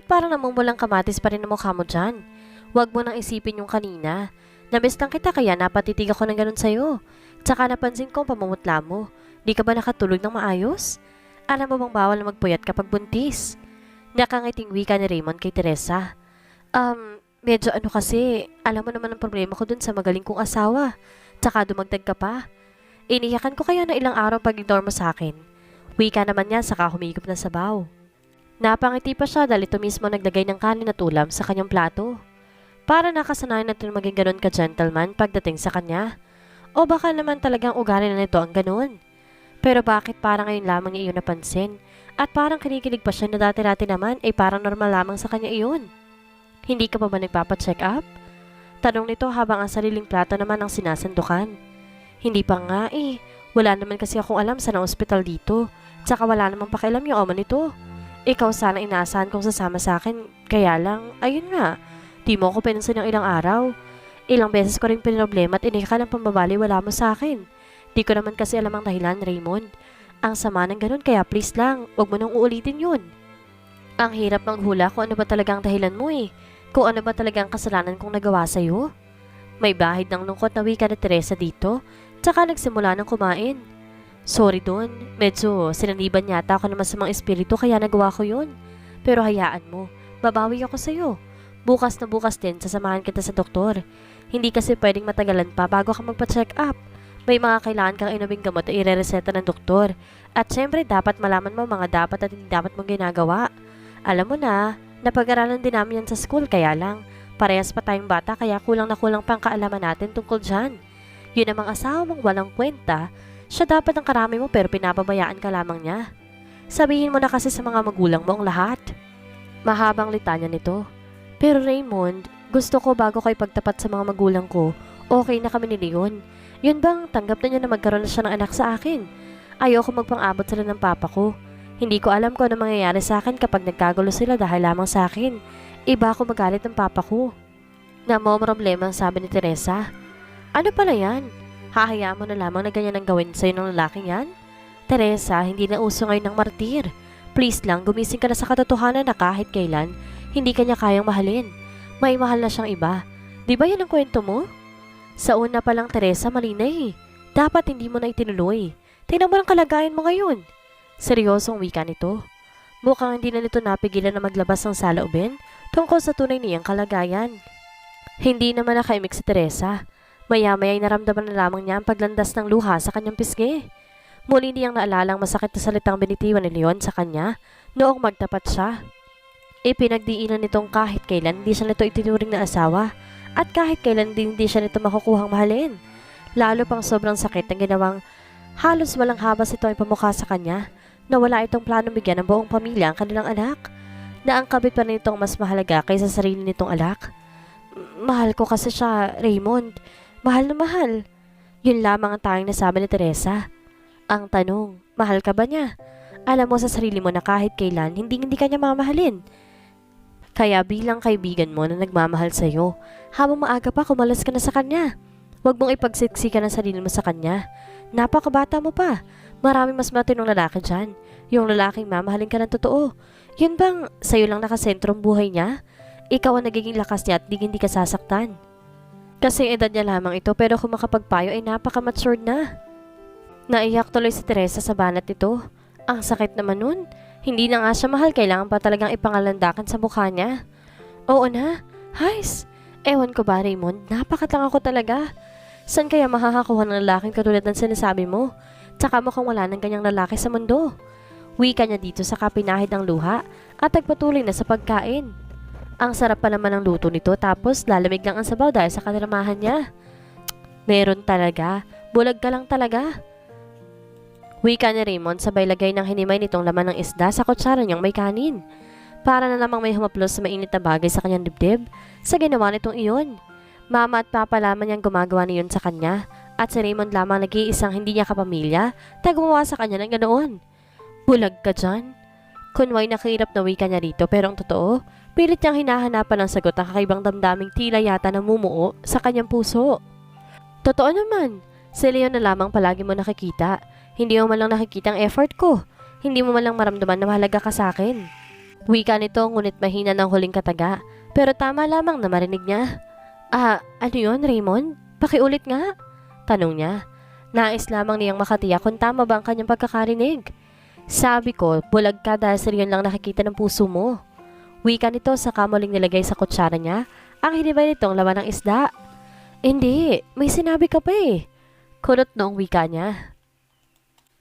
Bakit parang namumulang kamatis pa rin ang mukha mo dyan? Huwag mo nang isipin yung kanina. Namiss lang kita kaya napatitig ako ng ganun sa'yo. Tsaka napansin ko ang pamumutla mo. Di ka ba nakatulog ng maayos? Alam mo bang bawal na magpuyat kapag buntis? Nakangiting wika ni Raymond kay Teresa. Medyo ano kasi, alam mo naman ang problema ko dun sa magaling kong asawa. Tsaka dumagdag ka pa. Iniyakan ko kaya na ilang araw pag-ignore mo sa akin. Wika naman niya saka humigop na sabaw. Napangiti pa siya dahil ito mismo naglagay ng kanin at ulam sa kanyang plato. Para nakasanayan natin maging ganun ka-gentleman pagdating sa kanya. O baka naman talagang ugali na nito ang ganun. Pero bakit parang ngayon lamang niya iyon napansin? At parang kinikilig pa siya na dati-dati naman ay parang normal lamang sa kanya iyon. Hindi ka pa ba nagpapacheck up? Tanong nito habang ang sariling plato naman ang sinasandukan. Hindi pa nga eh. Wala naman kasi akong alam sa ospital dito. Tsaka wala namang pakialam yung oma nito. Ikaw sana inaasahan kong sasama sa akin. Kaya lang, ayun nga. Di mo ako pinansin ng ilang araw. Ilang beses ko rin pinoblema at inika ng pambabali wala mo sa akin. Di ko naman kasi alam ang dahilan, Raymond. Ang sama ng ganun kaya please lang, wag mo nang uulitin yun. Ang hirap maghula kung ano ba talagang dahilan mo eh. Kung ano ba talagang kasalanan kong nagawa sa'yo. May bahid ng lungkot na wika ni Teresa dito. Tsaka nagsimula ng kumain. Sorry Don, medyo sinaniban yata ako ng masamang espiritu kaya nagawa ko yun. Pero hayaan mo, babawi ako sa'yo. Bukas na bukas din sasamahan kita sa doktor. Hindi kasi pwedeng matagalan pa bago ka magpa-check up. May mga kailangan kang inuming gamot na irereseta ng doktor. At syempre dapat malaman mo mga dapat at hindi dapat mong ginagawa. Alam mo na, napag-aralan din namin yan sa school kaya lang. Parehas pa tayong bata kaya kulang na kulang pang kaalaman natin tungkol dyan. Yun namang asawa mong walang kwenta, siya dapat ang karami mo pero pinapabayaan ka lamang niya. Sabihin mo na kasi sa mga magulang mo ang lahat. Mahabang litanya nito. Pero Raymond, gusto ko bago ko ipagtapat sa mga magulang ko, okay na kami ni Leon. Yun bang tanggap na niya na magkaroon na siya ng anak sa akin? Ayoko magpang-abot sila ng papa ko. Hindi ko alam kung ano mangyayari sa akin kapag nagkagulo sila dahil lamang sa akin. Iba ako magalit ng papa ko. Namomroblema ang sabi ni Teresa. Ano pala yan? Hahayaan mo na lamang na ganyan ang gawin sa'yo ng lalaking yan? Teresa, hindi na uso ngayon ng martir. Please lang, gumising ka na sa katotohanan na kahit kailan, hindi kanya kayang mahalin. May mahal na siyang iba. Di ba yan ang kwento mo? Sa una pa lang Teresa, mali na eh. Dapat hindi mo na itinuloy. Tingnan mo ang kalagayan mo ngayon. Seryosong wika nito. Mukhang hindi na nito napigilan na maglabas ng saloobin tungkol sa tunay niyang kalagayan. Hindi naman nakaimik si Teresa. Maya-maya ay naramdaman na lamang niya ang paglandas ng luha sa kanyang pisngi. Muli niyang naalalang masakit na salitang binitiwan ni Leon sa kanya noong magtapat siya. Ipinagdiinan nitong kahit kailan hindi siya nito itinuring na asawa at kahit kailan din hindi siya nito makukuhang mahalin. Lalo pang sobrang sakit ang ginawang halos walang habas ito ay pamukha sa kanya na wala itong planong bigyan ng buong pamilya ang kanilang anak na ang kabit pa nitong mas mahalaga kaysa sarili nitong anak. Mahal ko kasi siya, Raymond. Mahal na mahal. Yun lamang ang tanging nasabi ni Teresa. Ang tanong, mahal ka ba niya? Alam mo sa sarili mo na kahit kailan, hindi ka niya mamahalin. Kaya bilang kaibigan mo na nagmamahal sa'yo, habang maaga pa kumalas ka na sa kanya. Huwag mong ipagsiksikan ang sarili mo sa kanya. Napakabata mo pa. Marami mas matinong lalaki dyan. Yung lalaking mamahalin ka ng totoo. Yun bang sa'yo lang nakasentro ang buhay niya? Ikaw ang nagiging lakas niya at hindi ka sasaktan. Kasi edad niya lamang ito pero kung makapagpayo ay napaka-matured na. Naiyak tuloy si Teresa sa banat nito. Ang sakit naman nun. Hindi na nga siya mahal, kailangan pa talagang ipangalandakan sa mukha niya. Oo na, Hais. Ewan ko ba Raymond, napakatanga ko talaga. San kaya makakakuha ng lalaking katulad ng sinasabi mo? Tsaka mukhang wala ng ganyang lalaki sa mundo. Wika niya dito sa kapinahid ng luha at nagpatuloy na sa pagkain. Ang sarap pa naman ng luto nito tapos lalamig lang ang sabaw dahil sa kaniramahan niya. Meron talaga. Bulag ka lang talaga. Wika ni Raymond sabay lagay ng hinimay nitong laman ng isda sa kutsara niyang may kanin. Para na namang may humaplos sa mainit na bagay sa kanyang dibdib sa ginawa nitong iyon. Mama at papa lamang niyang gumagawa niyon sa kanya at si Raymond lamang nag-iisang hindi niya kapamilya na gumawa sa kanya ng ganoon. Bulag ka dyan. Kunway nakahirap na wika niya rito pero ang totoo, pilit niyang hinahanapan ng sagot ang kakaibang damdaming tila yata namumuo sa kanyang puso. Totoo naman, si Leon na lamang palagi mo nakikita. Hindi mo malang nakikita ang effort ko. Hindi mo malang maramdaman na mahalaga ka sa akin. Wika nito ngunit mahina ng huling kataga. Pero tama lamang na marinig niya. Ano yun, Raymond? Pakiulit nga. Tanong niya. Nais lamang niyang makatiyak kung tama ba ang kanyang pagkakarinig. Sabi ko, bulag ka dahil sa riyon lang nakikita ng puso mo. Wika nito sa kamuling nilagay sa kutsara niya ang hinibay nitong laman ng isda. Hindi, may sinabi ka pa eh. Kunot noong wika niya.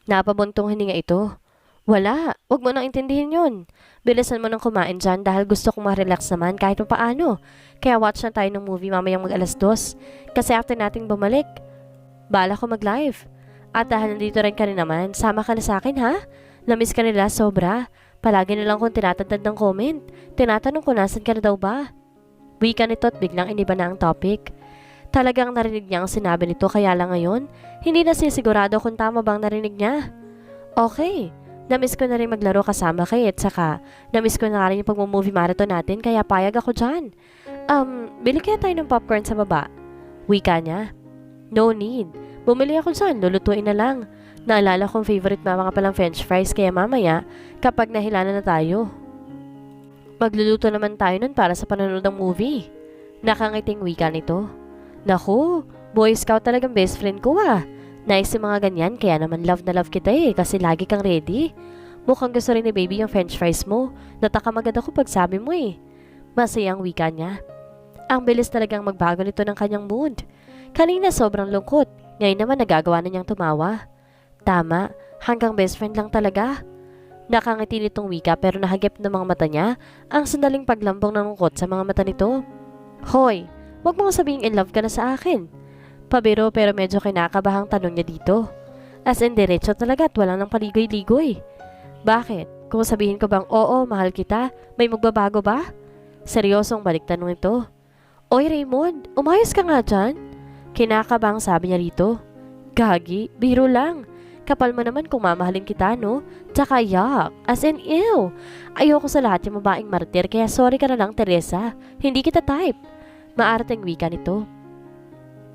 Napabuntong hininga ito. Wala, wag mo nang intindihin yun. Bilisan mo nang kumain dyan dahil gusto kong ma-relax naman kahit pa paano. Kaya watch na tayo ng movie mamayang mag-2:00. Kasi after nating bumalik, bala ko mag-live. At dahil nandito rin ka rin naman, sama ka na sa akin ha? Namiss ka nila sobra. Palagi na lang kung tinatandad ng comment. Tinatanong ko nasan ka na daw ba? Wika nito at biglang iniba na ang topic. Talagang narinig niya ang sinabi nito kaya lang ngayon, hindi na sisigurado kung tama bang narinig niya. Okay, namiss ko na rin maglaro kasama kayo at saka namiss ko na rin yung pag-movie marathon natin kaya payag ako dyan. Bili kaya tayo ng popcorn sa baba? Wika niya. No need. Bumili ako dyan, lulutuin na lang. Naalala kong favorite mama nga palang french fries kaya mamaya kapag nahilana na tayo. Magluluto naman tayo nun para sa panonood ng movie. Nakangiting wika nito. Naku, boy scout talagang best friend ko ah. Nice yung mga ganyan kaya naman love na love kita eh kasi lagi kang ready. Mukhang gusto rin ni baby yung french fries mo. Natakam agad ako pag sabi mo eh. Masayang wika niya. Ang bilis talagang magbago nito ng kanyang mood. Kanina sobrang lungkot. Ngayon naman nagagawa na niyang tumawa. Tama, hanggang best friend lang talaga. Nakangiti nitong wika pero nahagip ng mga mata niya ang sandaling paglambong ng lungkot sa mga mata nito. Hoy, wag mong sabihing in love ka na sa akin. Pabiro pero medyo kinakabahang tanong niya dito. As in diretso talaga at walang nang paligoy-ligoy. Bakit? Kung sabihin ko bang oo, mahal kita, may magbabago ba? Seryosong balik tanong ito. Oy Raymond, umayos ka nga dyan. Kinakabahang sabi niya rito. Gagi, biro lang. Kapal mo naman kung mamahalin kita, no? Tsaka yak, as in ew. Ayoko sa lahat yung babaeng martir kaya sorry ka na lang, Teresa. Hindi kita type. Maarteng wika nito.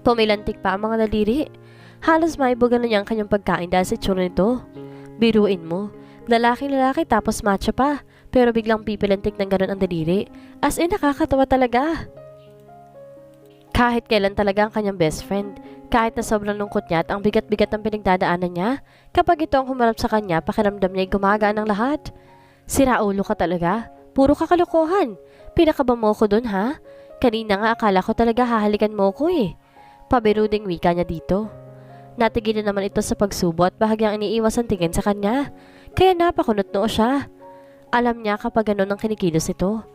Pumilantik pa ang mga daliri. Halos maibugan na niya ang kanyang pagkain dahil sa tsura nito. Biruin mo. Lalaki tapos matcha pa. Pero biglang pipilantik ng ganun ang daliri. As in nakakatawa talaga. Kahit kailan talaga ang kanyang best friend, kahit na sobrang lungkot niya at ang bigat-bigat ng pinagdadaanan niya, kapag ito ang humarap sa kanya, pakiramdam niya ay gumagaan ng lahat. Siraulo ka talaga. Puro kakalokohan. Pinakaba mo ko dun ha? Kanina nga akala ko talaga hahalikan mo ko eh. Pabiruding wika niya dito. Natigil na naman ito sa pagsubo at bahagyang iniiwas ang tingin sa kanya. Kaya napakunot noo siya. Alam niya kapag ganun ang kinikilos ito.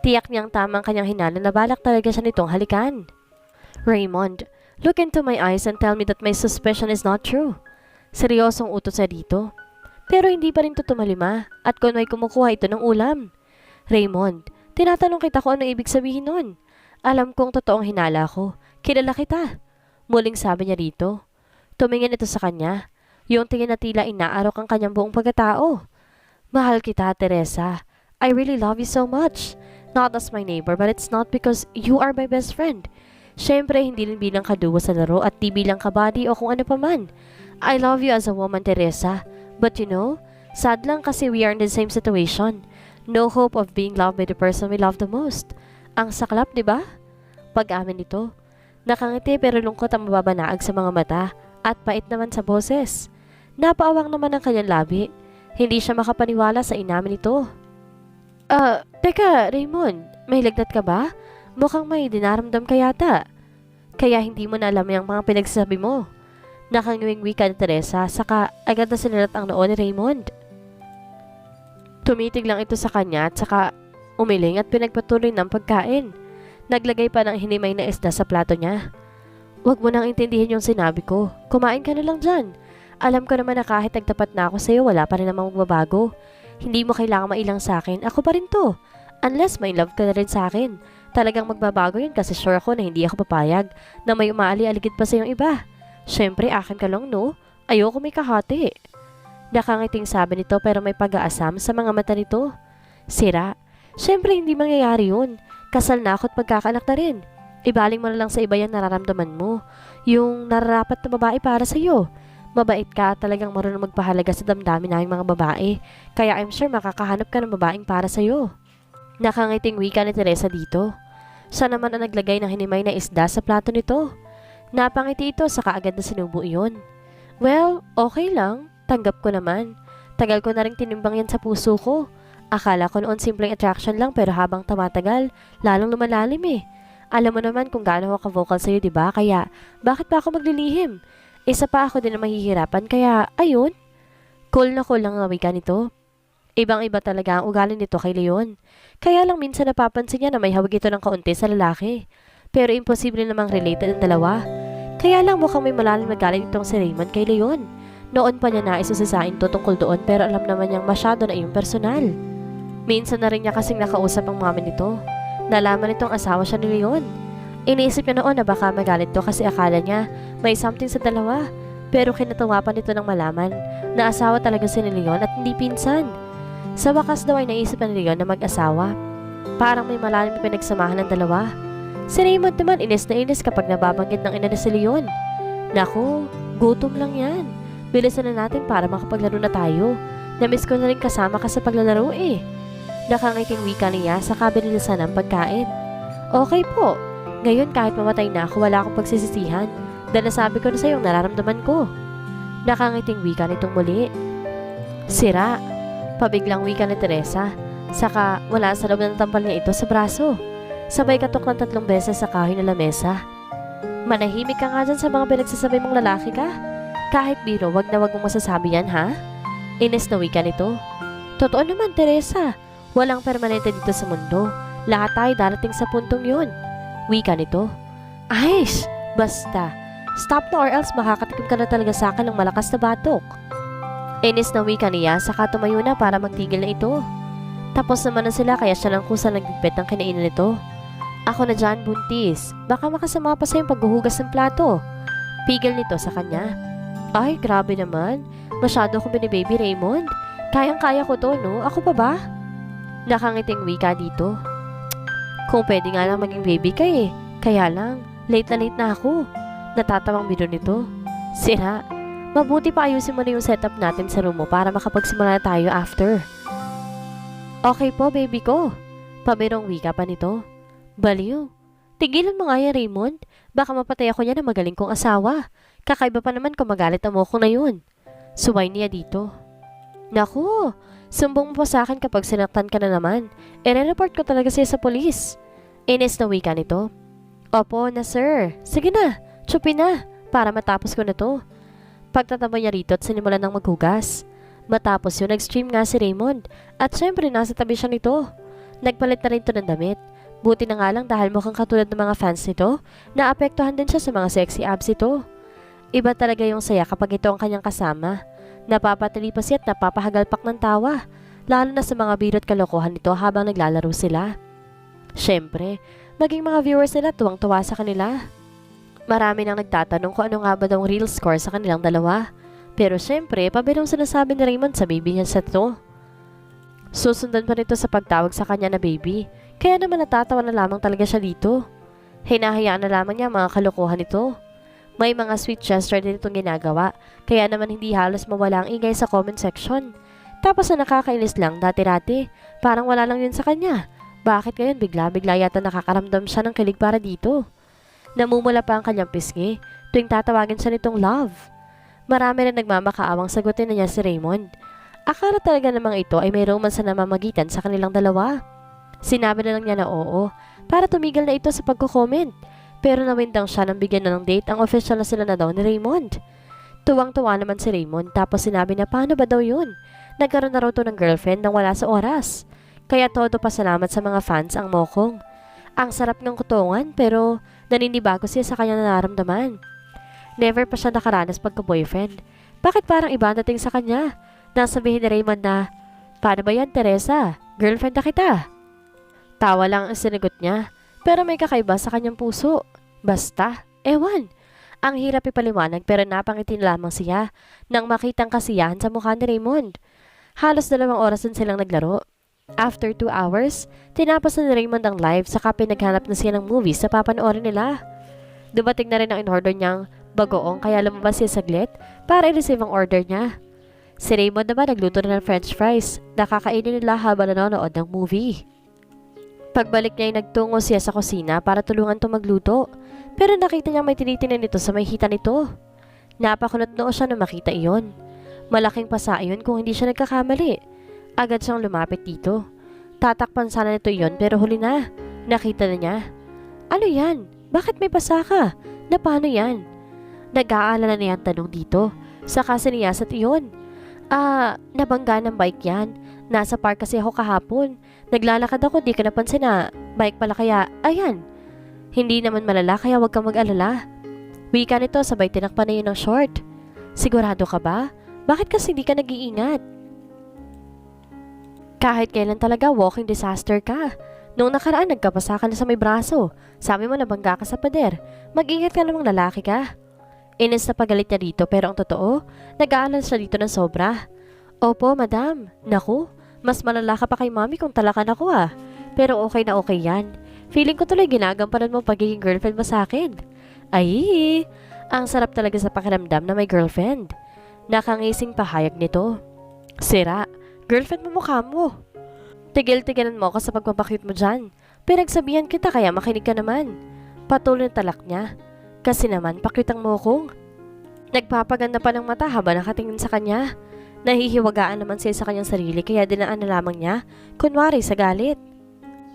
Tiyak niyang tamang kanyang hinala na balak talaga siya nitong halikan. Raymond, look into my eyes and tell me that my suspicion is not true. Seryosong utos siya dito. Pero hindi pa rin ito tumalima at kung may kumukuha ito ng ulam. Raymond, tinatanong kita kung ano ibig sabihin nun. Alam kong totoong hinala ko. Kilala kita. Muling sabi niya rito. Tumingin ito sa kanya. Yung tingin na tila inaarok ang kanyang buong pagkatao. Mahal kita, Teresa. I really love you so much. Not as my neighbor, but it's not because you are my best friend. Siyempre, hindi rin bilang kaduwa sa laro at di bilang kabady o kung ano pa man. I love you as a woman, Teresa. But you know, sad lang kasi we are in the same situation. No hope of being loved by the person we love the most. Ang saklap, di ba? Pag-amin nito. Nakangiti pero lungkot ang mababanaag sa mga mata at pait naman sa boses. Napaawang naman ang kanyang labi. Hindi siya makapaniwala sa inamin nito. Teka, Raymond, may lagnat ka ba? Mukhang may dinaramdam ka yata. Kaya hindi mo na alam yung mga pinagsasabi mo. Nakangwiwi ka ni Teresa, saka agad na sinilat ang noo ni Raymond. Tumitig lang ito sa kanya at saka umiling at pinagpatuloy ng pagkain. Naglagay pa ng hinimay na isda sa plato niya. Huwag mo nang intindihin yung sinabi ko. Kumain ka na lang dyan. Alam ko naman na kahit nagtapat na ako sa'yo, wala pa rin namang magbabago. Hindi mo kailangan mailang sa akin. Ako pa rin to. Unless may love ka na rin sa akin. Talagang magbabago yun kasi sure ako na hindi ako papayag na may umaali-aligid pa sa yung iba. Siyempre, akin ka lang, no? Ayoko may kahati. Nakangiting sabi nito pero may pag-aasam sa mga mata nito. Sira. Siyempre, hindi mangyayari yun. Kasal na ako at pagkakaanak na rin. Ibaling mo na lang sa iba yung nararamdaman mo. Yung nararapat na babae para sa'yo. Mabait ka, talagang marunong magpahalaga sa damdamin naming mga babae. Kaya I'm sure makakahanap ka ng babaeng para sa'yo. Nakangiting wika ni Teresa dito. Siya naman ang naglagay ng hinimay na isda sa plato nito. Napangiti ito sa kaagad na sinubo iyon. Well, okay lang. Tanggap ko naman. Tagal ko na rin tinimbang yan sa puso ko. Akala ko noon simpleng attraction lang pero habang tumatagal, lalong lumalalim eh. Alam mo naman kung gaano ako ka-vocal sa'yo, diba? Kaya, bakit pa ako maglilihim? Isa pa ako din na mahihirapan, kaya, ayun. Cool lang ang wika nito. Ibang-iba talaga ang ugali nito kay Leon. Kaya lang minsan napapansin niya na may hawag ito ng kaunti sa lalaki. Pero imposible namang related ang dalawa. Kaya lang mukhang may malalim na galit itong si Raymond kay Leon. Noon pa niya nais usasain to tungkol doon pero alam naman niyang masyado na iyong personal. Minsan na rin niya kasing nakausap ang mama nito. Nalaman nitong asawa siya ni Leon. Iniisip niya noon na baka magalit to kasi akala niya may something sa dalawa. Pero kinatawa pa nito ng malaman na asawa talaga si Leon at hindi pinsan. Sa wakas daw ay naisip ni Leon na mag-asawa. Parang may malalim na pinagsamahan ng dalawa. Si Raymond naman inis na inis kapag nababanggit ng ina ni si Leon. Naku, gutom lang yan. Bilisan na natin para makapaglaro na tayo. Namiss ko na rin kasama ka sa paglalaro eh. Nakangiting wika niya sa kabilisan ng pagkain. Okay po. Ngayon kahit mamatay na ako wala akong pagsisisihan dahil nasabi ko na sa iyong nararamdaman ko. Nakangiting wika nitong muli. Sira. Pabiglang wika ni Teresa. Saka wala sa loob ng tampal niya ito sa braso. Sabay katok ng 3 beses sa kahoy na lamesa. Manahimik ka nga dyan sa mga pinagsasabi mong lalaki ka. Kahit biro, wag mong masasabi yan ha? Ines na wika nito. Totoo naman Teresa. Walang permanente dito sa mundo. Lahat tayo darating sa puntong yun. Wika nito. Aish! Basta. Stop na or else makakatikim ka na talaga sa akin ng malakas na batok. Inis na wika niya saka tumayo na para magtigil na ito. Tapos naman na sila kaya siya lang kusa nagigpit ng kinainan nito. Ako na dyan buntis. Baka makasama pa sa yung paghuhugas ng plato. Pigil nito sa kanya. Ay, grabe naman. Masyado akong binibaby Raymond. Kayang-kaya ko to, no? Ako pa ba? Nakangiting wika dito. Kung pwede nga lang maging baby ka eh. Kaya lang, late na ako. Natatawang biro nito. Sira. Mabuti pa ayusin mo na yung setup natin sa room mo para makapagsimula na tayo after. Okay po, baby ko. Pabirong wika pa nito. Baliw. Tigilan mo nga yan, Raymond. Baka mapatay ako niya na magaling kong asawa. Kakaiba pa naman kung magalit ang moko na yun. Suway niya dito. Naku, sumbong mo pa sa akin kapag sinaktan ka na naman. I-report ko talaga siya sa polis. Inis na wika nito. Opo na sir. Sige na, tsupi na. Para matapos ko na to. Pagtatama niya rito at sinimulan ng maghugas. Matapos yun, nag-stream nga si Raymond. At syempre, nasa tabi siya nito. Nagpalit na rin to ng damit. Buti na nga lang dahil mukhang katulad ng mga fans nito, naapektuhan din siya sa mga sexy abs ito. Iba talaga yung saya kapag ito ang kanyang kasama. Napapatali pa siya at napapahagalpak ng tawa. Lalo na sa mga birot kalokohan nito habang naglalaro sila. Syempre, maging mga viewers nila tuwang-tuwa sa kanila. Marami nang nagtatanong kung ano nga ba daw real score sa kanilang dalawa. Pero syempre, pabilong sinasabi ni Raymond sa baby niya sa to. Susundan pa nito sa pagtawag sa kanya na baby. Kaya naman natatawa na lamang talaga siya dito. Hinahayaan na lamang niya mga kalokohan nito. May mga sweet gesture din itong ginagawa. Kaya naman hindi halos mawala ang ingay sa comment section. Tapos na nakakainis lang dati-dati. Parang wala lang yun sa kanya. Bakit ngayon bigla-bigla yata nakakaramdam siya ng kilig para dito? Namumula pa ang kanyang pisngi tuwing tatawagin siya nitong love. Marami rin nagmamakaawang sagutin na niya si Raymond. Akala talaga namang ito ay may romance na namamagitan sa kanilang dalawa. Sinabi na lang niya na oo para tumigil na ito sa pagko-comment. Pero nawindang siya nang bigyan na ng date ang official na sila na daw ni Raymond. Tuwang-tuwa naman si Raymond tapos sinabi na paano ba daw yun? Nagkaroon na raw to ng girlfriend nang wala sa oras. Kaya todo pasalamat sa mga fans ang mokong. Ang sarap ng kutungan pero naninibago siya sa kanyang nararamdaman. Never pa siya nakaranas pagka-boyfriend. Bakit parang iba ang dating sa kanya? Nang sabihin ni Raymond na, paano ba yan Teresa? Girlfriend na kita. Tawa lang ang sinagot niya. Pero may kakaiba sa kanyang puso. Basta, ewan. Ang hirap ipaliwanag pero napangiti lamang siya nang makitang kasiyahan sa mukha ni Raymond. Halos 2 oras din silang naglaro. After 2 hours, tinapos na ni Raymond ang live saka pinaghanap na siya ng movies sa papanoorin nila. Dumating na rin ang in-order niyang Bagoong kaya lumabas siya saglit para i-receive ang order niya. Si Raymond naman nagluto na ng french fries. Nakakainin nila habang nanonood ng movie. Pagbalik niya ay nagtungo siya sa kusina para tulungan ito magluto. Pero nakita niya may tinitingnan nito sa may hita nito. Napakunot noo siya nang makita iyon. Malaking pasa iyon kung hindi siya nagkakamali. Agad siyang lumapit dito. Tatakpan sana nito iyon pero huli na. Nakita na niya. Ano yan? Bakit may pasa ka? Na paano yan? Nag-aalala niya ang tanong dito. Saka siniyasat iyon. Nabangga ng bike yan. Nasa park kasi ako kahapon. Naglalakad ako, di ka napansin na bike pala kaya, ayan. Hindi naman malala kaya wag kang mag-alala. Wika nito sabay tinakpan na yun ng short. Sigurado ka ba? Bakit kasi di ka nag-iingat? Kahit kailan talaga walking disaster ka. Noong nakaraan nagkapasa ka na sa may braso. Sabi mo nabangga ka sa pader. Mag-ingat ka namang lalaki ka. Inis na pagalit niya dito pero ang totoo, nag-aalala siya dito ng sobra. Opo, madam. Naku, mas malala ka pa kay mami kung talakan ako ah. Pero okay na okay yan. Feeling ko tuloy ginagampanan mo pagiging girlfriend mo sa akin. Ay, ang sarap talaga sa pakiramdam na may girlfriend. Nakangising pahayag nito. Sira, girlfriend mo mukha mo. Tigil-tigilan mo ako sa pagpapakute mo dyan. Pinagsabihan kita kaya makinig ka naman. Patuloy na talak niya. Kasi naman, pakitang mo kong. Nagpapaganda pa ng mata habang nakatingin sa kanya. Nahihiwagaan naman siya sa kanyang sarili kaya dinaan na lamang niya, kunwari sa galit.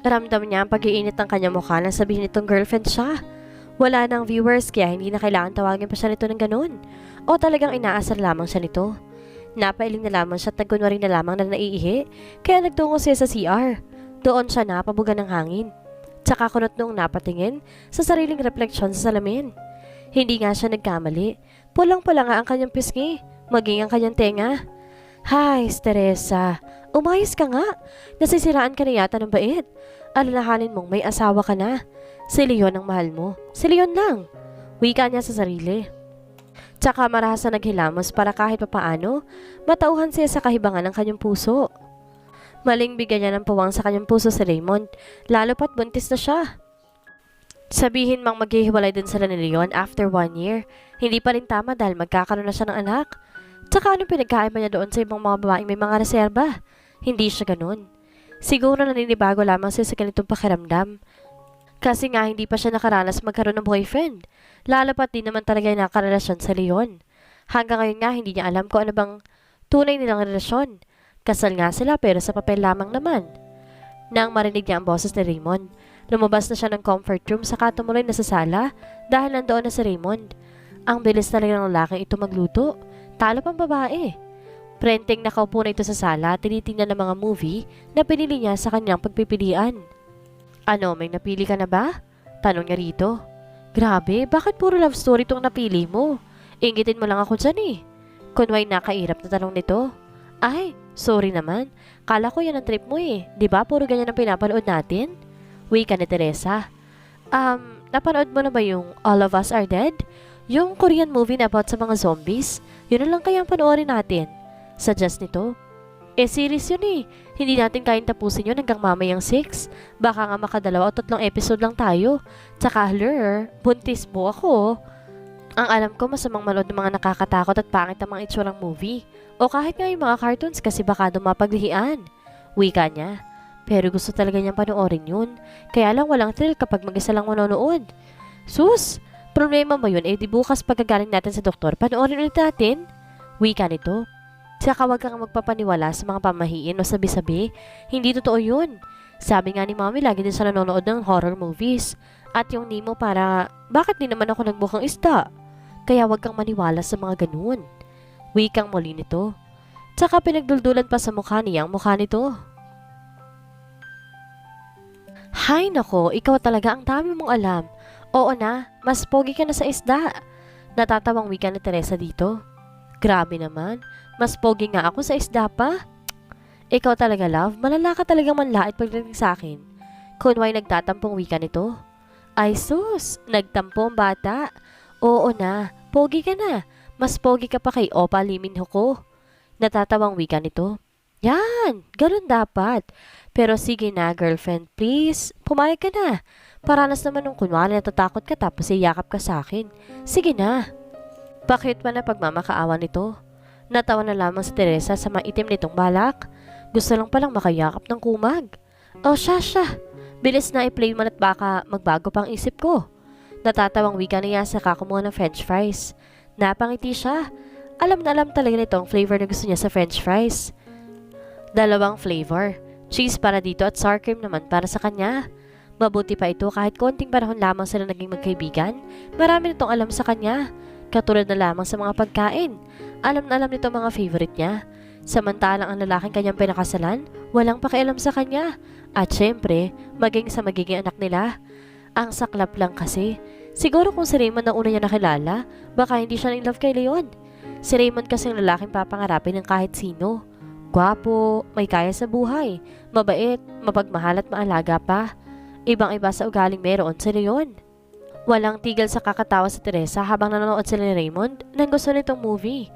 Ramdam niya ang pag-iinit ng kanyang mukha na sabihin nitong girlfriend siya. Wala nang viewers kaya hindi na kailangan tawagin pa siya nito ng ganun. O talagang inaasar lamang siya nito. Napailing na lamang siya at nagkunwari na lamang na naiihi kaya nagtungo siya sa CR. Doon siya napabuga ng hangin. Tsaka kunot noong napatingin sa sariling refleksyon sa salamin. Hindi nga siya nagkamali. Pulang-pula nga ang kanyang pisngi, maging ang kanyang tenga. Hay, Teresa, umayos ka nga. Nasisiraan ka na yata ng bait. Alalahanin mong may asawa ka na. Si Leon ang mahal mo. Si Leon lang. Wika niya sa sarili. Tsaka marahas na naghilamos para kahit papaano, matauhan siya sa kahibangan ng kanyang puso. Maling bigyan niya ng puwang sa kanyang puso si Raymond, lalo pat buntis na siya. Sabihin mang maghihiwalay din sila ni Leon after 1 year, hindi pa rin tama dahil magkakaroon na siya ng anak. Tsaka anong pinagkaiba niya doon sa ibang mga babaeng may mga reserba? Hindi siya ganun. Siguro naninibago lamang siya sa ganitong pakiramdam. Kasi nga hindi pa siya nakaranas magkaroon ng boyfriend. Lalo pat di naman talaga yung nakarelasyon sa Leon. Hanggang ngayon nga hindi niya alam kung ano bang tunay nilang relasyon. Kasal nga sila pero sa papel lamang naman. Nang marinig niya ang boses ni Raymond, lumabas na siya ng comfort room saka tumuloy na sa sala dahil nandoon na si Raymond. Ang bilis talaga ng lalaking ito magluto. Talo pang babae. Prenting nakaupo na ito sa sala, tinitingnan ng mga movie na pinili niya sa kanyang pagpipilian. Ano, may napili ka na ba? Tanong niya rito. Grabe, bakit puro love story itong napili mo? Ingitin mo lang ako dyan eh. Kunway nakairap na tanong nito. Ay, sorry naman. Kala ko yan ang trip mo eh. Diba puro ganyan ang pinapanood natin? Wika ni Teresa. Napanood mo na ba yung All of Us Are Dead? Yung Korean movie na about sa mga zombies? Yun na lang kaya ang panoorin natin. Suggest nito. Series yun eh. Hindi natin kayang tapusin yun hanggang mamayang 6. Baka nga makadalawa o 3 episode lang tayo. Tsaka lure, buntis mo ako. Ang alam ko masamang manood ng mga nakakatakot at pangit ang mga itsurang movie. O kahit nga yung mga cartoons kasi baka dumapaglihian. Wika niya. Pero gusto talaga niyang panoorin yun. Kaya lang walang thrill kapag mag-isa lang manonood. Sus! Problema mo yun di bukas pagkagaling natin sa doktor, panoorin ulit natin. Wika nito. Tsaka wag kang magpapaniwala sa mga pamahiin o sabi-sabi. Hindi totoo yun. Sabi nga ni Mommy, lagi din siya nanonood ng horror movies. At yung Nemo para, bakit di naman ako nagbukang isda? Kaya wag kang maniwala sa mga ganun. Wikang muli nito. Tsaka pinagduldulan pa sa mukha niya ang mukha nito. Hay nako, ikaw talaga ang dami mong alam. Oo na, mas pogi ka na sa isda. Natatawang wika ni Teresa dito. Grabe naman, mas pogi nga ako sa isda pa. Ikaw talaga love, malala ka talagang manlait pagdating sa akin. Kunway nagtatampong wika nito. Ay sus, nagtampo ang bata. Oo na, pogi ka na. Mas pogi ka pa kay Opa Liminho ko. Natatawang wika nito. Yan, ganun dapat. Pero sige na girlfriend, please, pumayag ka na. Paranas naman nung kunwari natatakot ka tapos iyakap ka sa akin. Sige na. Bakit pa na pagmamakaawa nito? Natawa na lamang si Teresa sa maitim nitong balak. Gusto lang palang makayakap ng kumag. Oh, siya. Bilis na i-play mo at baka magbago pang isip ko. Natatawang wika niya sa kakumuha ng french fries. Napangiti siya. Alam na alam talaga nitong flavor na gusto niya sa french fries. 2 flavor. Cheese para dito at sour cream naman para sa kanya. Mabuti pa ito kahit konting panahon lamang sila naging magkaibigan. Marami nitong alam sa kanya. Katulad na lamang sa mga pagkain. Alam na alam nito mga favorite niya. Samantalang ang lalaking kanyang pinakasalan, walang pakialam sa kanya. At syempre, maging sa magiging anak nila. Ang saklap lang kasi. Siguro kung si Raymond ang una niya nakilala, baka hindi siya in love kay Leon. Si Raymond kasi ang lalaking papangarapin ng kahit sino. Gwapo, may kaya sa buhay, mabait, mapagmahal at maalaga pa. Ibang-iba sa ugaling meron si Leon. Walang tigil sa kakatawa sa Teresa habang nanonood sila ni Raymond nang gusto nitong movie.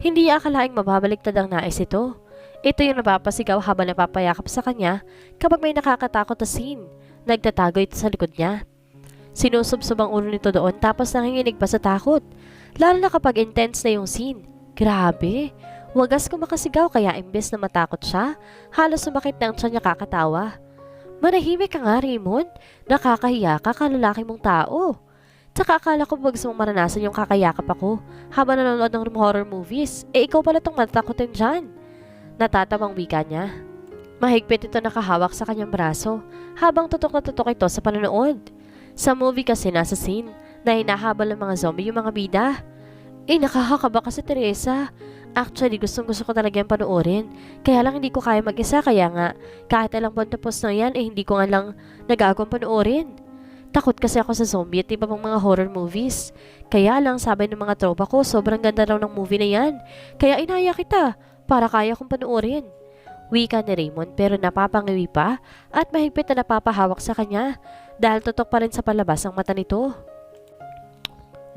Hindi niya akalaing mababaliktad ang nais ito. Ito yung napapasigaw habang napapayakap sa kanya kapag may nakakatakot na scene. Nagtatago ito sa likod niya. Sinusubsob ang ulo nito doon tapos nanginginig pa sa takot. Lalo na kapag intense na yung scene. Grabe! Wagas ko makasigaw kaya imbes na matakot siya, halos sumakit na ang tiyan niya kakatawa. Manahimik ka nga, Raymond. Nakakahiya ka, kalalaki mong tao. Tsaka akala ko gusto mong maranasan yung kakayakap ako habang nanonood ng horror movies. Ikaw pala tong matatakotin dyan. Natatawang wika niya. Mahigpit ito nakahawak sa kanyang braso habang tutok na tutok ito sa panonood. Sa movie kasi nasa scene na hinahabol ng mga zombie yung mga bida. Nakakakaba ka si Teresa. Actually, gustong-gusto ko talaga yung panoorin. Kaya lang hindi ko kaya mag-isa. Kaya nga, kahit alang buwan tapos na yan, hindi ko nga lang nagagawang panoorin. Takot kasi ako sa zombie at iba pang mga horror movies. Kaya lang, sabi ng mga tropa ko, sobrang ganda raw ng movie na yan. Kaya inaya kita, para kaya kong panoorin. Wika ni Raymond pero napapangiwi pa at mahigpit na napapahawak sa kanya dahil tutok pa rin sa palabas ang mata nito.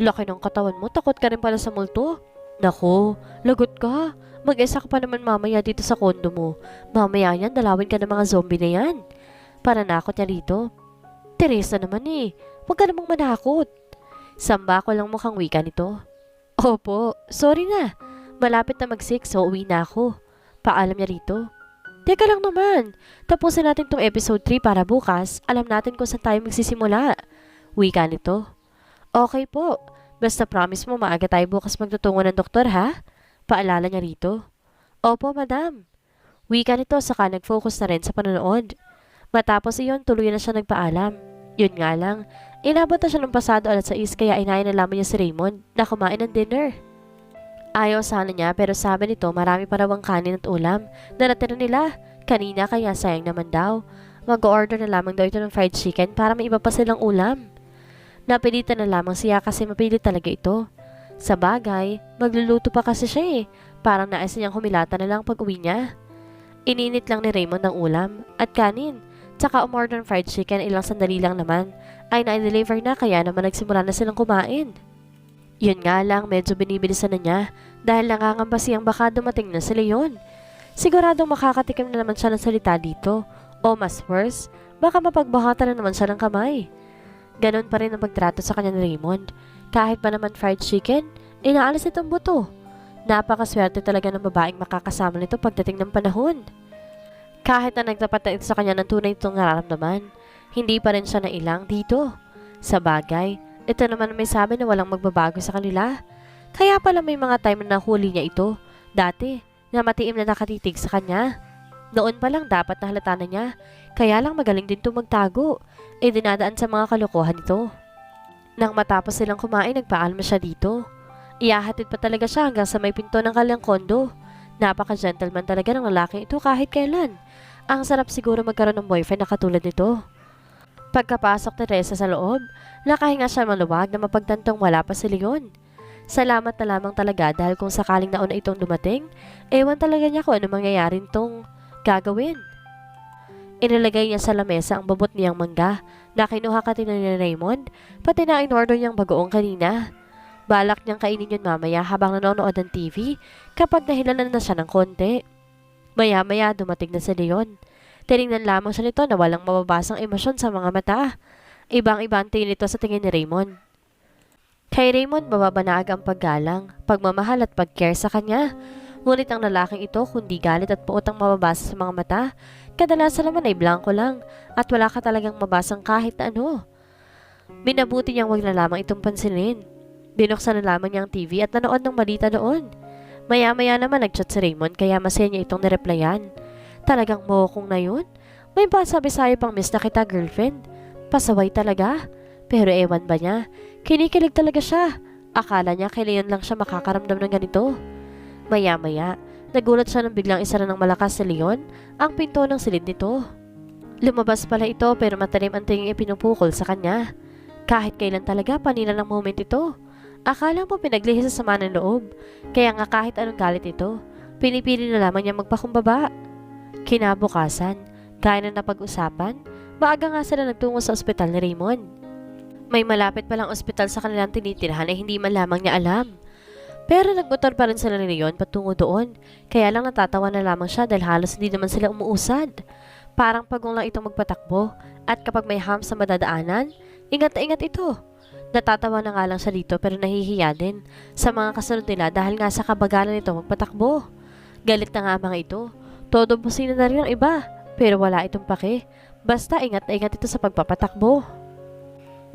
Laki ng katawan mo, takot ka rin pala sa multo. Nako, lagot ka. Mag-isa ka pa naman mamaya dito sa kondo mo. Mamaya yan, dalawin ka ng mga zombie na yan. Pananakot niya rito. Teresa naman huwag ka namang manakot. Samba ko lang mukhang wika nito. Opo, sorry na. Malapit na mag-6 so uwi na ako. Paalam niya rito. Teka lang naman, tapusin natin tong episode 3 para bukas, alam natin kung saan tayo magsisimula. Wika nito. Okay po. Basta promise mo maaga tayo bukas magtutungo ng doktor ha? Paalala niya rito. Opo, madam. Wika nito saka nag-focus na rin sa panonood. Matapos iyon, tuloy na siya nagpaalam. Yun nga lang, inabot na siya ng pasado alas 6 kaya inayin na lamang niya si Raymond na kumain ng dinner. Ayaw sana niya pero sabi nito marami pa raw ang kanin at ulam na natira nila kanina kaya sayang naman daw. Mag-order na lamang daw ito ng fried chicken para may iba pa silang ulam. Napilitan na lamang siya kasi mapilit talaga ito. Sa bagay, magluluto pa kasi siya Parang nais niyang humilata na lang pag uwi niya. Ininit lang ni Raymond ang ulam at kanin. Tsaka umorder ng fried chicken ilang sandali lang naman ay na-deliver na kaya naman nagsimula na silang kumain. Yun nga lang medyo binibilisan na niya dahil nangangamba siyang baka dumating na si Leon. Siguradong makakatikim na naman siya ng salita dito o mas worse, baka mapagbahatan na naman siya ng kamay. Ganon pa rin ang pagtrato sa kanya ni Raymond. Kahit pa naman fried chicken, inaalis itong buto. Napakaswerte talaga ng babaeng makakasama nito pagdating ng panahon. Kahit na nagtapat na ito sa kanya ng tunay itong nararamdaman, hindi pa rin siya nailang dito. Sa bagay, ito naman may sabi na walang magbabago sa kanila. Kaya pala may mga time na nahuli niya ito, dati, na matiim na nakatitig sa kanya. Noon pa lang dapat nahalata na niya, kaya lang magaling din ito magtago, dinadaan sa mga kalokohan nito. Nang matapos silang kumain, nagpaalma siya dito. Iyahatid pa talaga siya hanggang sa may pinto ng kanilang kondo. Napaka-gentleman talaga ng lalaki ito kahit kailan. Ang sarap siguro magkaroon ng boyfriend na katulad nito. Pagkapasok ni Teresa sa loob, nakahinga siya maluwag na mapagtantong wala pa si Leon. Salamat na lamang talaga dahil kung sakaling nauna itong dumating, ewan talaga niya kung ano mangyayari itong gagawin. Inilagay niya sa lamesa ang babot niyang mangga na kinuha katina ni Raymond, pati na in-order niyang bagoong kanina. Balak niyang kainin yun mamaya habang nanonood ng TV kapag nahilanan na siya ng konti. Maya-maya dumating na si Leon. Tinignan lamang siya nito na walang mababasang emosyon sa mga mata. Ibang-ibang tingin nito sa tingin ni Raymond. Kay Raymond mababanaag ang paggalang, pagmamahal at pag-care sa kanya. Ngunit ang lalaking ito kundi galit at puot ang mababasa sa mga mata. Kadalasan naman ay blanco lang at wala ka talagang mabasang kahit na ano. Minabuti niyang wag na lamang itong pansinin. Binuksan na lamang niya ang TV at nanood ng balita doon. Maya-maya naman nagchat si Raymond kaya masaya niya itong nireplyan. Talagang mohokong na yun? May pasabi sa'yo pang miss na kita girlfriend. Pasaway talaga. Pero ewan ba niya? Kinikilig talaga siya. Akala niya kay Leon lang siya makakaramdam ng ganito. Maya-maya, nagulat siya nang biglang isa na ng malakas si Leon ang pinto ng silid nito. Lumabas pala ito pero matalim ang tingin ipinupukol sa kanya. Kahit kailan talaga panila ng moment ito. Akala mo pinaglihis sa sama ng loob. Kaya nga kahit anong galit ito, pinipili na lamang niya magpakumbaba. Kinabukasan, gaya na napag-usapan, maaga nga sila nagtungo sa ospital ni Raymond. May malapit palang ospital sa kanilang tinitirahan ay hindi man lamang niya alam. Pero nagmotor pa rin sila ni Leon patungo doon. Kaya lang natatawa na lamang siya dahil halos hindi naman sila umuusad. Parang pagong lang itong magpatakbo at kapag may hams sa madadaanan, ingat na ingat ito. Natatawa na nga lang siya dito pero nahihiya din sa mga kasunod nila dahil nga sa kabagalan nito magpatakbo. Galit na nga ang mga ito. Todo busina na rin ang iba pero wala itong pake. Basta ingat na ingat ito sa pagpapatakbo.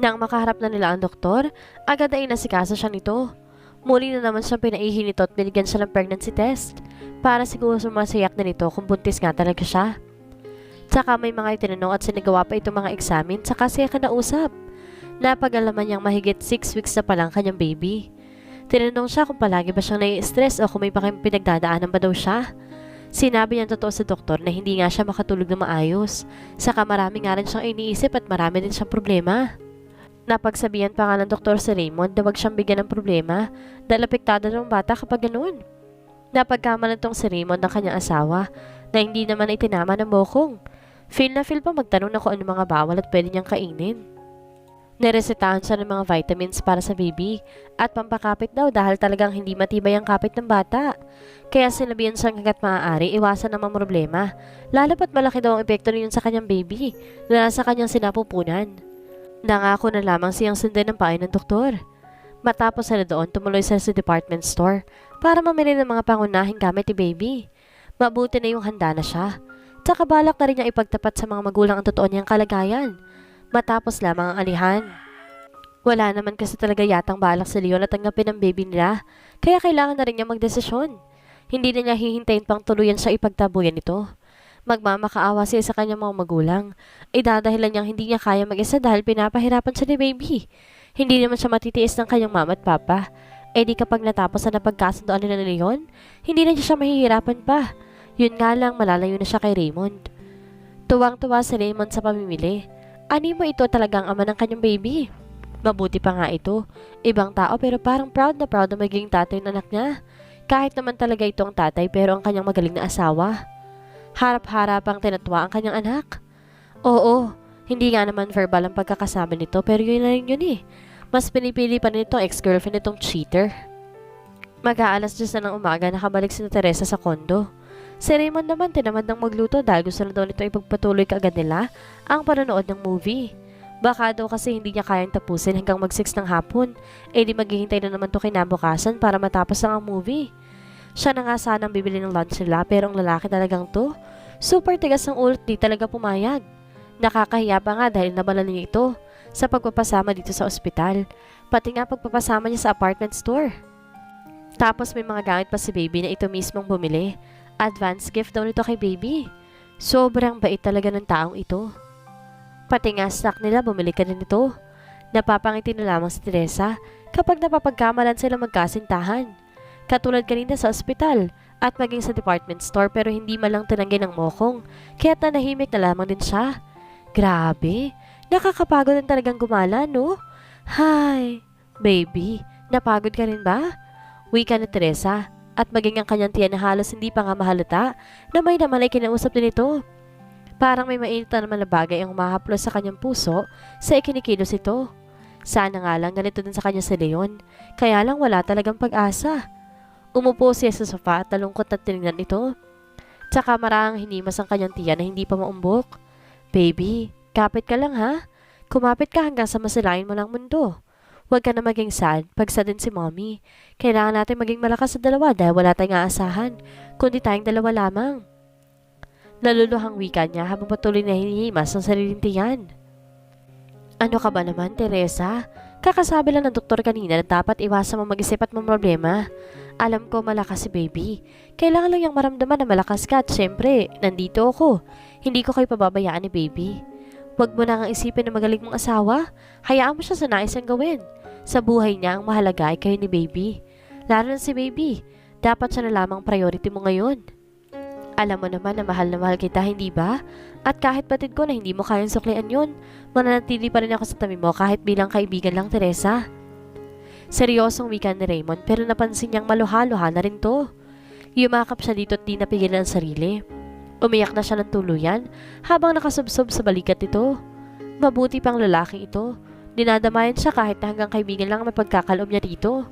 Nang makaharap na nila ang doktor, agad ay inasikaso siya nito. Muli na naman siyang pinaihi nito at binigyan siya ng pregnancy test para siguro sumasayak na nito kung buntis nga talaga siya. Tsaka may mga itinanong at sinagawa pa itong mga eksamin tsaka siya kanausap. Napag-alaman niyang mahigit 6 weeks na palang kanyang baby. Tinanong siya kung palagi ba siyang nai-stress o kung may pinagdadaanan ba daw siya. Sinabi niya totoo sa doktor na hindi nga siya makatulog na maayos. Saka marami nga rin siyang iniisip at marami din siyang problema. Napagsabihan pa nga ng doktor si Raymond na wag siyang bigyan ng problema dahil apektado ng bata kapag ganoon. Napagkamalan tong si Raymond ng kanyang asawa na hindi naman ay tinama ng bokong. Feel na feel pa magtanong na kung ano mga bawal at pwede niyang kainin. Neresetahan siya ng mga vitamins para sa baby at pampakapit daw dahil talagang hindi matibay ang kapit ng bata. Kaya sinabihan siyang hanggat maaari iwasan ng mga problema. Lalo pat malaki daw ang epekto niyon sa kanyang baby na nasa kanyang sinapupunan. Nangako na lamang siyang sundan ng payo ng doktor. Matapos sila doon, tumuloy sila sa department store para mamili ng mga pangunahing gamit ni baby. Mabuti na yung handa na siya. Tsaka balak na rin niya ipagtapat sa mga magulang ang totoo niyang kalagayan. Matapos lamang ang alihan. Wala naman kasi talaga yatang balak si Leon na tanggapin ang baby nila, kaya kailangan na rin niya magdesisyon. Hindi na niya hihintayin pang tuluyan siya ipagtabuyan ito. Magmamakaawa siya sa kanyang mga magulang. Idadahilan niyang hindi niya kaya mag-isa dahil pinapahirapan siya ni baby. Hindi naman siya matitiis ng kanyang mama at papa. E di kapag natapos na napagkasundoan nila ni Leon, hindi na siya mahihirapan pa. Yun nga lang, malalayo na siya kay Raymond. Tuwang-tuwa si Raymond sa pamimili. Animo ito talagang ama ng kanyang baby. Mabuti pa nga ito. Ibang tao pero parang proud na magiging tatay ng anak niya. Kahit naman talaga ito ang tatay pero ang kanyang magaling na asawa. Harap-harapang tinatwa ang kanyang anak. Oo, hindi nga naman verbal ang pagkakasama nito pero yun na rin yun eh. Mas pinipili pa nito ang ex-girlfriend nitong cheater. Mag-aalas 10 na ng umaga nakabalik si Teresa sa kondo. Si Raymond naman tinamad ng magluto dahil gusto na daw nito ipagpatuloy kaagad nila ang panonood ng movie. Baka daw kasi hindi niya kayang tapusin hanggang mag-6 ng hapon, eh di maghihintay na naman to kinabukasan para matapos ang movie. Siya na nga sanang bibili ng lunch nila pero ang lalaki talagang to, super tigas ng ulo di talaga pumayag. Nakakahiya pa nga dahil nabala niya ito sa pagpapasama dito sa ospital, pati nga pagpapasama niya sa apartment store. Tapos may mga gamit pa si baby na ito mismong bumili. Advance gift daw nito kay baby. Sobrang bait talaga ng taong ito. Pati nga snack nila bumili ka din ito. Napapangiti na lamang si Teresa kapag napapagkamalan sila magkasintahan. Katulad kanina sa ospital at maging sa department store pero hindi malang tinanggi ng mokong kaya nanahimik na lamang din siya. Grabe, nakakapagod din talagang gumala, no? Hi, baby, napagod ka rin ba? Wika ni Teresa at maging ang kanyang tiyan na halos hindi pa nga mahalata na may naman ay kinausap din ito. Parang may mainit na naman na bagay ang umahaplos sa kanyang puso sa ikinikilos ito. Sana nga lang ganito din sa kanya si Leon, kaya lang wala talagang pag-asa. Umupo siya sa sofa at talungkot at tinignan ito. Tsaka marang hinimas ang kanyang tiyan na hindi pa maumbok. Baby, kapit ka lang ha? Kumapit ka hanggang sa masilayan mo lang mundo. Huwag ka na maging sad pag sad din si mommy. Kailangan natin maging malakas sa dalawa dahil wala tayong aasahan, kundi tayong dalawa lamang. Naluluhang wika niya habang patuloy na hinihimas ang sariling tiyan. Ano ka ba naman, Teresa? Kakasabi lang ng doktor kanina na dapat iwasan mo mag-isip at problema. Alam ko malakas si baby. Kailangan lang niyang maramdaman na malakas ka at syempre, nandito ako. Hindi ko kayo pababayaan ni baby. Huwag mo na nga isipin na magaling mong asawa. Hayaan mo siya sa nais niyang gawin. Sa buhay niya ang mahalaga ay kayo ni baby. Lalo na si baby. Dapat siya na lamang priority mo ngayon. Alam mo naman na mahal kita, hindi ba? At kahit batid ko na hindi mo kayang suklian yun, mananatili pa rin ako sa tabi mo kahit bilang kaibigan lang, Teresa. Seryosong wika ni Raymond pero napansin niyang maluha-luha na rin to. Yumakap siya dito at di napigilan ang sarili. Umiyak na siya ng tuluyan habang nakasubsob sa balikat nito. Mabuti pang lalaki ito. Dinadamayan siya kahit na hanggang kaibigan lang ang mapagkakaloob niya dito.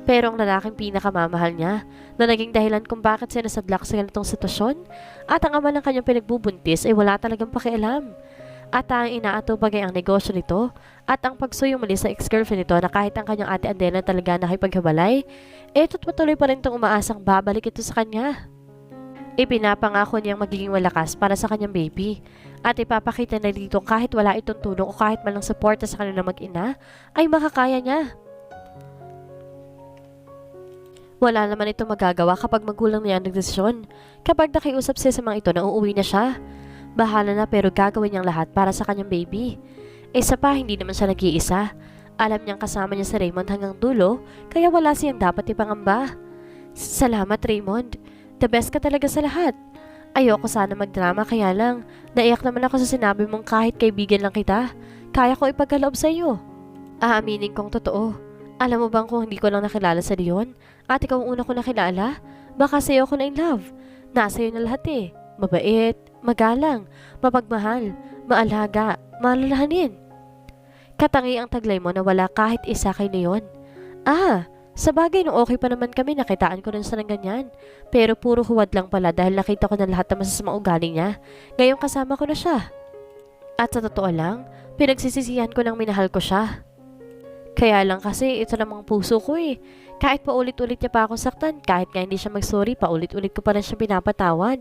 Pero ang lalaking pinakamamahal niya na naging dahilan kung bakit siya nasadlak sa ganitong sitwasyon at ang ama ng kanyang pinagbubuntis ay wala talagang pakialam. At ang inaatupag ay ang negosyo nito at ang pagsuyo muli sa ex-girlfriend nito na kahit ang kanyang ate Adela talaga nakipaghiwalay, eto't patuloy pa rin itong umaasang babalik ito sa kanya. Ipinapangako niyang magiging malakas para sa kanyang baby at ipapakita na dito kahit wala itong tulong o kahit malang suporta sa kanilang mag-ina ay makakaya niya. Wala naman ito magagawa kapag magulang niya ang nagdesisyon. Kapag nakiusap siya sa mga ito na uuwi na siya, bahala na pero gagawin niyang lahat para sa kanyang baby. Isa pa, hindi naman siya nag-iisa. Alam niyang kasama niya si Raymond hanggang dulo, kaya wala siyang dapat ipangamba. Salamat, Raymond. The best ka talaga sa lahat. Ayoko sana magdrama kaya lang, naiyak naman ako sa sinabi mong kahit kaibigan lang kita, kaya ko ipagkaloob sa iyo. Aaminin kong totoo. Alam mo bang kung hindi ko lang nakilala sa Leon at ikaw ang una ko nakilala, baka sa'yo ako na in love. Nasa'yo na lahat eh. Mabait, magalang, mapagmahal, maalaga, malalahanin. Katangi ang taglay mo na wala kahit isa kay Leon. Sa bagay nung okay pa naman kami nakitaan ko rin sa ng ganyan. Pero puro huwad lang pala dahil nakita ko na lahat ng masasamang ugali niya. Ngayon kasama ko na siya. At sa totoo lang, pinagsisisihan ko nang minahal ko siya. Kaya lang kasi ito namang puso ko eh. Kahit pa ulit-ulit niya pa ako saktan, kahit nga hindi siya mag-sorry, pa ulit-ulit ko pa rin siya pinapatawad.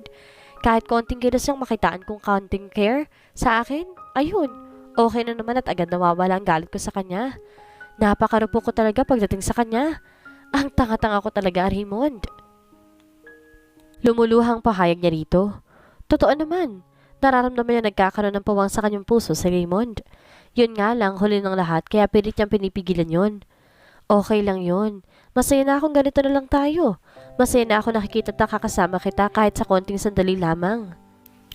Kahit konting kilos siyang makitaan kong counting care sa akin, ayun, okay na naman at agad nawawala ang galit ko sa kanya. Napakarupo ko talaga pagdating sa kanya. Ang tanga-tanga ko talaga, Raymond. Lumuluhang pahayag niya rito. Totoo naman, nararamdaman niya nagkakaroon ng pawang sa kanyang puso si Raymond. Yun nga lang, huli ng lahat, kaya pilit niyang pinipigilan yun. Okay lang yun. Masaya na akong ganito na lang tayo. Masaya na ako nakikita at nakakasama kita kahit sa konting sandali lamang.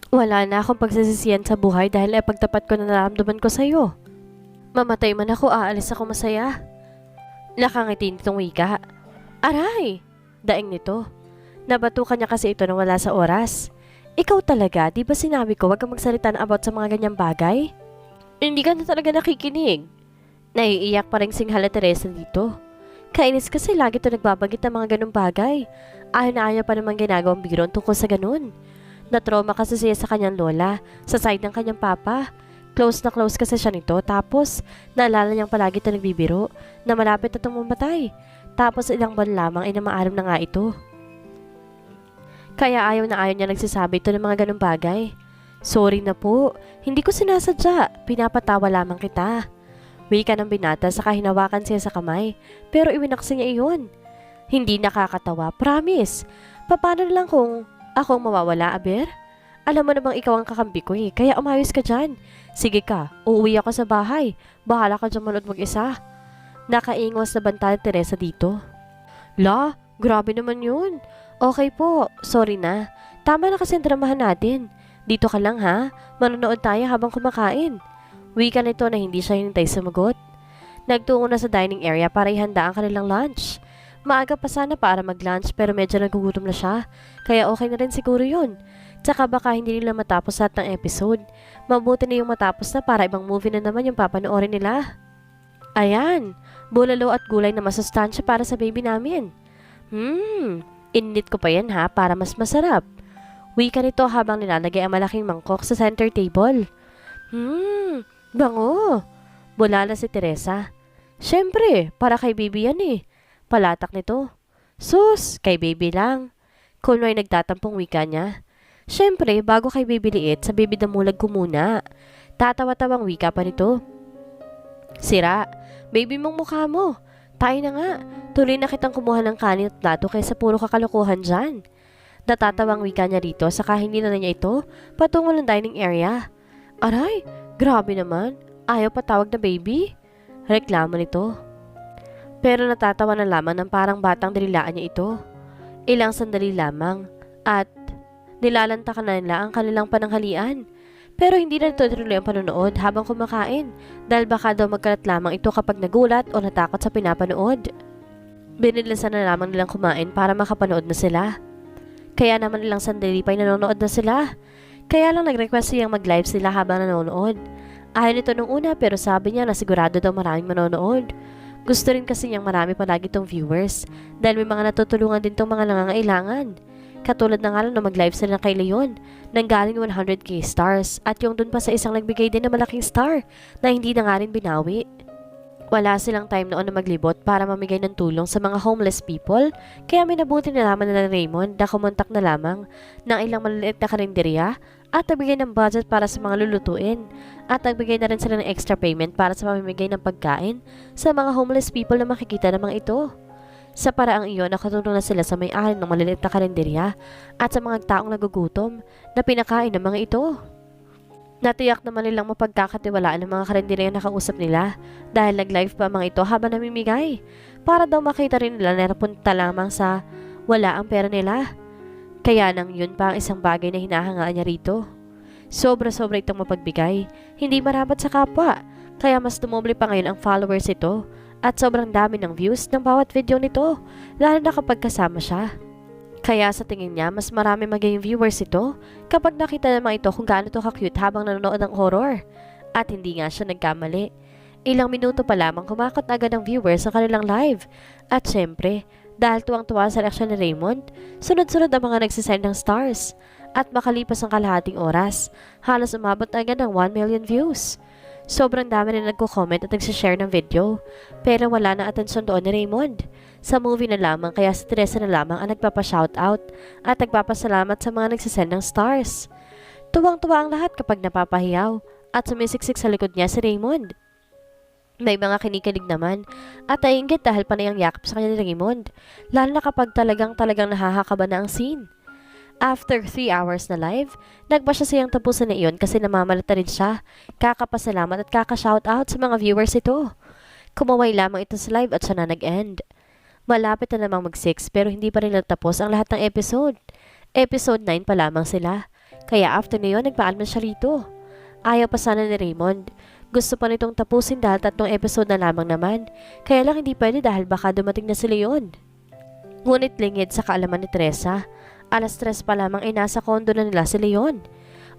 Wala na akong pagsisisiyan sa buhay dahil pagtapat ko na nararamdaman ko sa'yo. Mamatay man ako, aalis ako masaya. Nakangiti nitong wika. Aray! Daing nito. Nabatukan niya kasi ito nang wala sa oras. Ikaw talaga, di ba sinabi ko wag kang magsalita na about sa mga ganyang bagay? Hindi ka na talaga nakikinig. Naiiyak pa rin singhala Teresa dito. Kainis kasi lagi ito nagbabagit ng mga ganong bagay. Ayaw na ayaw pa naman ginagawang biro tungkol sa ganun. Natrauma kasi siya sa kanyang lola, sa side ng kanyang papa. Close na close kasi siya nito. Tapos, naalala niyang palagi ito nagbibiro na malapit na itong mamatay. Tapos ilang buwan lamang ay namaaram na nga ito. Kaya ayaw na ayaw niya nagsasabi ito ng mga ganong bagay. Sorry na po, hindi ko sinasadya, pinapatawa lamang kita. Wika ng binata saka hinawakan siya sa kamay, pero iwinaksi niya iyon. Hindi nakakatawa, promise. Paano na lang kung ako mawawala, Aber? Alam mo namang ikaw ang kakampi ko eh, kaya umayos ka dyan. Sige ka, uuwi ako sa bahay, bahala ka dyan manood mag-isa. Nakaingos na banta ni Teresa dito. La, grabe naman yun. Okay po, sorry na. Tama na kasi ang dramahan natin. Dito ka lang ha, manonood tayo habang kumakain. Wika nito na hindi siya hinintay sumagot. Nagtungo na sa dining area para ihanda ang kanilang lunch. Maaga pa sana para mag-lunch pero medyo nagugutom na siya, kaya okay na rin siguro yun. Tsaka baka hindi nila matapos lahat ng episode. Mabuti na yung matapos na para ibang movie na naman yung papanoorin nila. Ayan, bulalo at gulay na masustansya para sa baby namin. Init ko pa yan ha para mas masarap. Wika nito habang nilalagay ang malaking mangkok sa center table. Bango! Bulala si Teresa. Siyempre, para kay baby yan eh. Palatak nito. Sus, kay baby lang. Kunway nagtatampong wika niya. Siyempre, bago kay baby liit, sa baby damulag ko muna. Tatawa-tawang wika pa nito. Sira, baby mong mukha mo. Tayo na nga, tuloy na kitang kumuha ng kanin at plato kaysa puro kakalokohan dyan. Natatawang wika niya rito, saka hindi na niya ito patungo ng dining area. Aray, grabe naman. Ayaw patawag na baby. Reklamo nito. Pero natatawa na lamang ng parang batang dalilaan niya ito. Ilang sandali lamang at nilalantakan na nila ang kanilang pananghalian. Pero hindi na tuloy ang panonood habang kumakain dahil baka daw magkalat lamang ito kapag nagulat o natakot sa pinapanood. Binilisan na lamang nilang kumain para makapanood na sila. Kaya naman ilang sandali pa'y nanonood na sila. Kaya lang nag-request siyang mag-live sila habang nanonood. Ayaw nito nung una pero sabi niya na sigurado daw maraming manonood. Gusto rin kasi niyang marami palagi tong viewers dahil may mga natutulungan din tong mga nangangailangan. Katulad na nga lang na mag-live sila kay Leon nang galing 100k stars at yung dun pa sa isang nagbigay din na malaking star na hindi na nga rin binawi. Wala silang time noon na maglibot para mamigay ng tulong sa mga homeless people kaya minabuti na lamang nila Raymond na kumontak na lamang ng ilang maliliit na karinderya at nagbigay ng budget para sa mga lulutuin at nagbigay na rin sila ng extra payment para sa pamimigay ng pagkain sa mga homeless people na makikita namang ito. Sa paraang iyon, nakatulong na sila sa may-ari ng maliliit na karinderya at sa mga taong nagugutom na pinakain ng mga ito. Natiyak naman nilang mapagkakatiwalaan ng mga karinderya na nakausap nila dahil nag-live pa mga ito habang namimigay para daw makita rin nila na napunta lamang sa wala ang pera nila. Kaya nang yun pa ang isang bagay na hinahangaan niya rito. Sobra-sobra itong mapagbigay, hindi marapat sa kapwa, kaya mas dumoble pa ngayon ang followers ito at sobrang dami ng views ng bawat video nito, lalo na kapag kasama siya. Kaya sa tingin niya, mas marami magiging viewers ito kapag nakita naman ito kung gaano ito ka-cute habang nanonood ng horror. At hindi nga siya nagkamali. Ilang minuto pa lamang kumakot agad ang viewers sa kanilang live. At syempre, dahil tuwang-tuwa sa reaksyon ni Raymond, sunod-sunod ang mga nagsisend ng stars. At makalipas ang kalahating oras, halos umabot agad ng 1 million views. Sobrang dami rin nagko-comment at nagsishare ng video, pero wala na atensyon doon ni Raymond. Sa movie na lamang kaya si Teresa na lamang ang nagpapa-shoutout at nagpapasalamat sa mga nagsisend ng stars. Tuwang-tuwa ang lahat kapag napapahiyaw at sumisiksik sa likod niya si Raymond. May mga kinikilig naman at naiinggit dahil panay ang yakap sa kanya ni Raymond, lalo na kapag talagang nahahakaba na ang scene. After 3 hours na live, nagba siya siyang tapusin na iyon kasi namamalata rin siya, kakapasalamat at kakashoutout sa mga viewers ito. Kumaway lamang ito sa live at siya na nag-end. Malapit na namang mag-6 pero hindi pa rin natapos ang lahat ng episode. Episode 9 pa lamang sila, kaya after na yun nagpaalman siya rito. Ayaw pa sana ni Raymond. Gusto pa nitong tapusin dahil 3 episode na lamang naman, kaya lang hindi pwede dahil baka dumating na si Leon. Ngunit lingid sa kaalaman ni Teresa, alas 3 pa lamang ay nasa kondo na nila si Leon.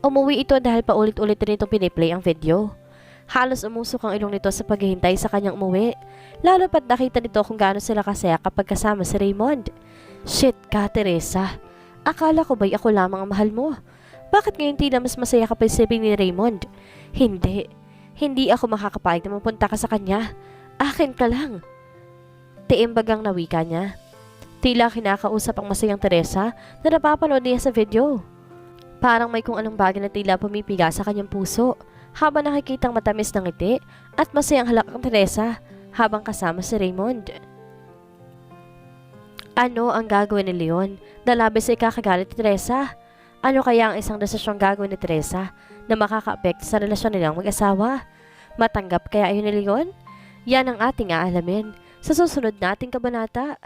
Umuwi ito dahil paulit-ulit rin itong piniplay ang video. Halos umusok ang ilong nito sa paghihintay sa kanyang umuwi, lalo pat nakita nito kung gaano sila kasaya kapag kasama si Raymond. Shit ka, Teresa. Akala ko ba'y ako lamang ang mahal mo? Bakit ngayon tila mas masaya ka pa isipin ni Raymond? Hindi. Hindi ako makakapayag na mapunta ka sa kanya. Akin ka lang. Tiimbagang nawika niya. Tila kinakausap ang masayang Teresa na napapanood niya sa video. Parang may kung anong bagay na tila pumipiga sa kanyang puso habang nakikitang matamis ng ngiti at masayang halak ang Teresa habang kasama si Raymond. Ano ang gagawin ni Leon na labis ay kakagalit ni Teresa? Ano kaya ang isang desisyong gagawin ni Teresa na makaka-apekto sa relasyon nilang mag-asawa? Matanggap kaya ayun ni Leon? Yan ang ating aalamin sa susunod nating kabanata.